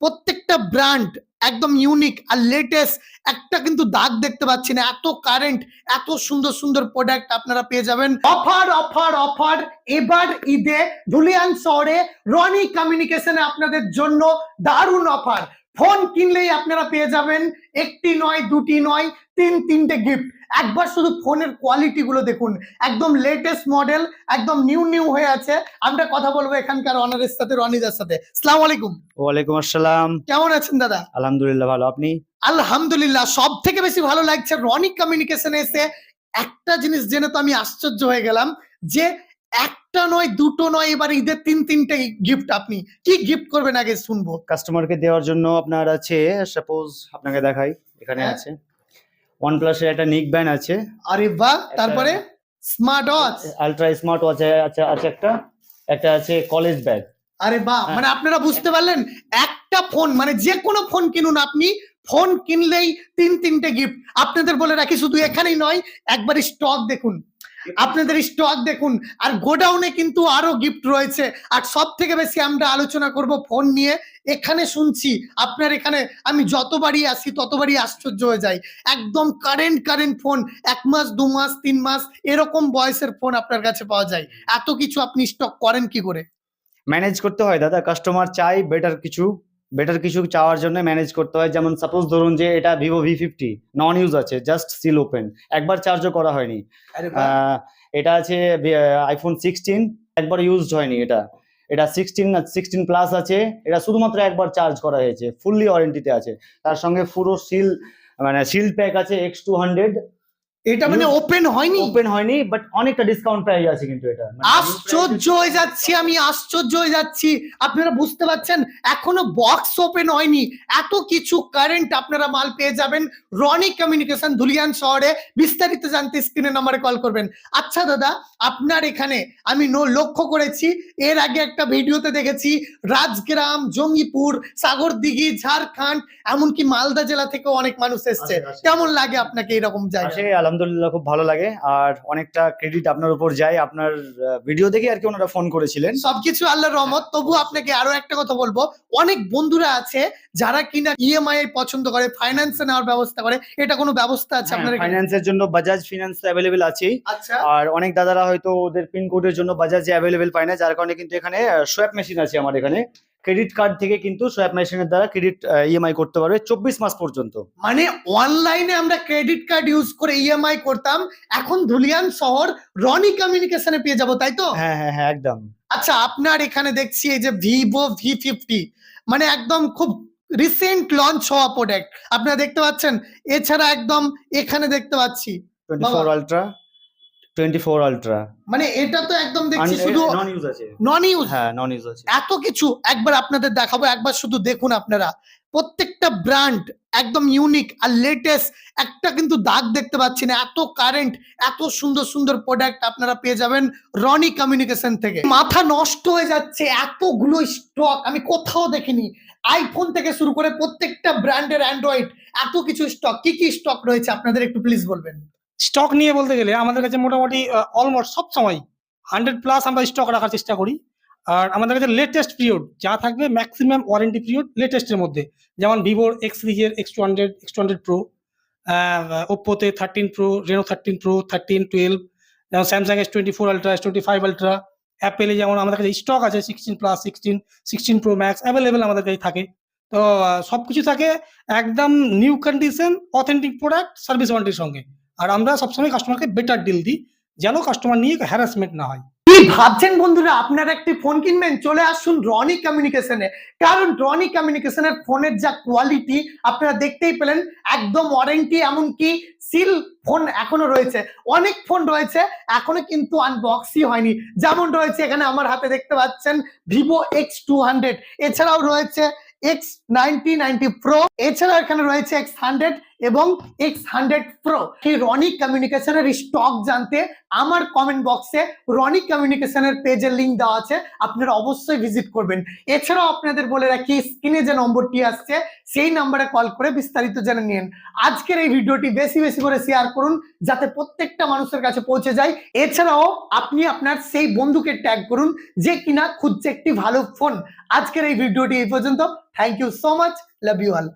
প্রত্যেকটা ব্র্যান্ড একদম ইউনিক আর লেটেস্ট। একটা কিন্তু দাগ দেখতে পাচ্ছি না, এত কারেন্ট, এত সুন্দর সুন্দর প্রোডাক্ট আপনারা পেয়ে যাবেন। অফার অফার অফার, এবার ঈদে ধুলিয়ান শহরে রনি কমিউনিকেশনে আপনাদের জন্য দারুণ অফার। ফোন কিনলেই আপনারা পেয়ে যাবেন একটি নয়, দুটি নয়, তিনটে গিফট। একবার শুধু ফোনের কোয়ালিটি গুলো দেখুন, একদম লেটেস্ট মডেল, একদম নিউ হয়ে আছে। আমরা কথা বলবো এখানকার অনারের সাথে, রনিদার সাথে। আসসালামু আলাইকুম। ওয়ালাইকুম আসসালাম। কেমন আছেন দাদা? আলহামদুলিল্লাহ ভালো, আপনি? আলহামদুলিল্লাহ। সব থেকে বেশি ভালো লাগছে রনি কমিউনিকেশনে এসে একটা জিনিস জেনে তো আমি আশ্চর্য হয়ে গেলাম যে একটা নয়, দুটো নয়, এবার ঈদের তিনটে গিফট। আপনি কি গিফট করবেন আগে শুনবো। কাস্টমারকে দেওয়ার জন্য আপনার আছে, সাপোজ আপনাকে দেখাই, এখানে আছে OnePlus এর একটা নিক ব্যান্ড আছে। আরে বাহ। তারপরে smart watch, ultra smart watch আছে একটা আছে কলেজ ব্যাগ। আরে বাহ। মানে আপনারা বুঝতে পারলেন, একটা ফোন মানে যে কোনো ফোন কিনুন আপনি, ফোন কিনলেই তিনটে গিফট। আপনাদের বলে রাখি শুধু এখানেই নয়, একবার স্টক দেখুন, আপনাদের স্টক দেখুন, আর গোডাউনে কিন্তু আরো গিফট রয়েছে। আর সব থেকে বেশি আমরা আলোচনা করব ফোন নিয়ে। এখানে শুনছি আপনার এখানে আমি যতবারই আসি ততবারই আশ্চর্য হয়ে যাই, একদম কারেন্ট ফোন, 1 মাস 2 মাস 3 মাস এরকম বয়সের ফোন আপনার কাছে পাওয়া যায়। এত কিছু আপনি স্টক করেন কি করে? ম্যানেজ করতে হয় দাদা, কাস্টমার চাই বেটার কিছু চাওয়ার জন্য ম্যানেজ করতে হয়। যেমন সাপোজ ধরুন যে এটা ভিভো V50 নন ইউজ আছে, জাস্ট সিল ওপেন, একবার চার্জও করা হয়নি। এটা আছে আইফোন 16, একবার ইউজড হয়নি। এটা 16 প্লাস আছে, এটা শুধুমাত্র একবার চার্জ করা হয়েছে, ফুললি ওয়ারেন্টিতে আছে। তার সঙ্গে পুরো সিল প্যাক আছে X200। এটা মানে ওপেন হয়নি, বাট অনেকটা ডিসকাউন্ট প্রাইস আছে। কিন্তু এটা আশ্চর্য হয়ে যাচ্ছি, আমি আশ্চর্য হয়ে যাচ্ছি। আপনারা বুঝতে পারছেন, এখনো বক্স ওপেন হয়নি, এত কিছু কারেন্ট আপনারা মাল পেয়ে যাবেন রনি কমিউনিকেশন ধুলিয়ান শহরে। বিস্তারিত জানতে স্ক্রিনে নাম্বারে কল করবেন। আচ্ছা দাদা, আপনার এখানে আমি লক্ষ্য করেছি, এর আগে একটা ভিডিওতে দেখেছি রাজগ্রাম, জঙ্গিপুর, সাগরদিঘি, ঝাড়খণ্ড, এমনকি মালদা জেলা থেকেও অনেক মানুষ এসছে। কেমন লাগে আপনাকে এরকম জায়গায়? আলহামদুলিল্লাহ খুব ভালো লাগে, আর অনেকটা ক্রেডিট আপনার উপর যায়। আপনার ভিডিও দেখে আর কি ওনারা ফোন করেছিলেন। সবকিছু আল্লাহর রহমত। তবু আপনাকে আরো একটা কথা বলবো, অনেক বন্ধুরা আছে যারা কিনা ইএমআই পছন্দ করে, ফাইন্যান্সে নেওয়ার ব্যবস্থা করে। এটা কোনো ব্যবস্থা আছে আপনার? ফাইন্যান্সের জন্য বাজাজ ফিনান্স অ্যাভেলেবেল আছে। আচ্ছা। আর অনেক দাদারা হয়তো ওদের পিন কোডের জন্য বাজাজে অ্যাভেলেবেল পায় না, যার কারণে কিন্তু এখানে সোয়াপ মেশিন আছে আমার এখানে। ক্রেডিট কার্ড থেকে কিন্তু সোয়াপ মেশিনের দ্বারা ক্রেডিট ইএমআই করতে পারবে 24 মাস পর্যন্ত। মানে অনলাইনে আমরা ক্রেডিট কার্ড ইউজ করে ইএমআই করতাম, এখন ধুলিয়ান শহর রনি কমিউনিকেশনে পেয়ে যাবো, তাই তো? হ্যাঁ, একদম। আচ্ছা, আপনার এখানে দেখছি এই যে ভিভো V50, মানে একদম খুব রিসেন্ট লঞ্চ হওয়া প্রোডাক্ট আপনারা দেখতে পাচ্ছেন। এছাড়া একদম এখানে দেখতে পাচ্ছি 24 আলট্রা, মানে এটা তো একদম দেখছি শুধু নন ইউজ আছে। হ্যাঁ, নন ইউজ আছে। এত কিছু একবার আপনাদের দেখাবো, একবার শুধু দেখুন আপনারা। প্রত্যেকটা ব্র্যান্ড একদম ইউনিক আর লেটেস্ট। একটা কিন্তু দাগ দেখতে পাচ্ছি না, এত কারেন্ট, এত সুন্দর সুন্দর প্রোডাক্ট আপনারা পেয়ে যাবেন রনি কমিউনিকেশন থেকে। মাথা নষ্ট হয়ে যাচ্ছে, এতগুলো স্টক আমি কোথাও দেখিনি। আইফোন থেকে শুরু করে প্রত্যেকটা ব্র্যান্ডের অ্যান্ড্রয়েড, এত কিছু স্টক। কি স্টক রয়েছে আপনাদের একটু প্লিজ বলবেন? স্টক নিয়ে বলতে গেলে আমাদের কাছে মোটামুটি অলমোস্ট সব সময় 100+ আমরা স্টক রাখার চেষ্টা করি। আর আমাদের কাছে লেটেস্ট পিরিয়ড যা থাকবে, ম্যাক্সিমাম ওয়ারেন্টি পিরিয়ড লেটেস্টের মধ্যে, যেমন ভিভোর X সিরিজের X200 Pro, ওপ্পোতে 13 Pro, রেনো 13 Pro, 13, 12, যেমন Samsung S24 ultra, S25 ultra, অ্যাপেলে যেমন আমাদের কাছে স্টক আছে 16+, 16 Pro Max অ্যাভেলেবেল আমাদের কাছে থাকে। তো সবকিছু থাকে একদম new condition, authentic product, service ওয়ারেন্টির সঙ্গে। আর আমরা সবসময় কাস্টমারকে বেটার ডিল দিই, যেন কাস্টমার নিয়ে হ্যারাসমেন্ট না হয়। কি ভাবছেন বন্ধুরা, আপনারা একটি ফোন কিনবেন, চলে আসুন রনি কমিউনিকেশনে। কারণ রনি কমিউনিকেশনের ফোনের যা কোয়ালিটি আপনারা দেখতেই পেলেন, একদম ওয়ারেন্টি, এমনকি সিল ফোন এখনো রয়েছে। অনেক ফোন রয়েছে এখনো কিন্তু আনবক্সই হয়নি। যেমন রয়েছে এখানে আমার হাতে দেখতে পাচ্ছেন ভিভো X200, এছাড়াও রয়েছে X90 Pro, এছাড়াও এখানে রয়েছে X100, এবং X100 Pro। এই রনি কমিউনিকেশনের স্টক জানতে আমার কমেন্ট বক্সে রনি কমিউনিকেশনের পেজের লিংক দেওয়া আছে, আপনারা অবশ্যই ভিজিট করবেন। এছাড়াও আপনাদের বলে রাখি, স্ক্রিনে যে নম্বরটি আসছে সেই নাম্বারে কল করে বিস্তারিত জেনে নিন। আজকের এই ভিডিওটি বেশি বেশি করে শেয়ার করুন যাতে প্রত্যেকটা মানুষের কাছে পৌঁছে যায়। এছাড়াও আপনি আপনার সেই বন্ধুকে ট্যাগ করুন যে কিনা খুঁজছে একটি ভালো ফোন। আজকের এই ভিডিওটি এই পর্যন্ত। Thank you so much, love you all.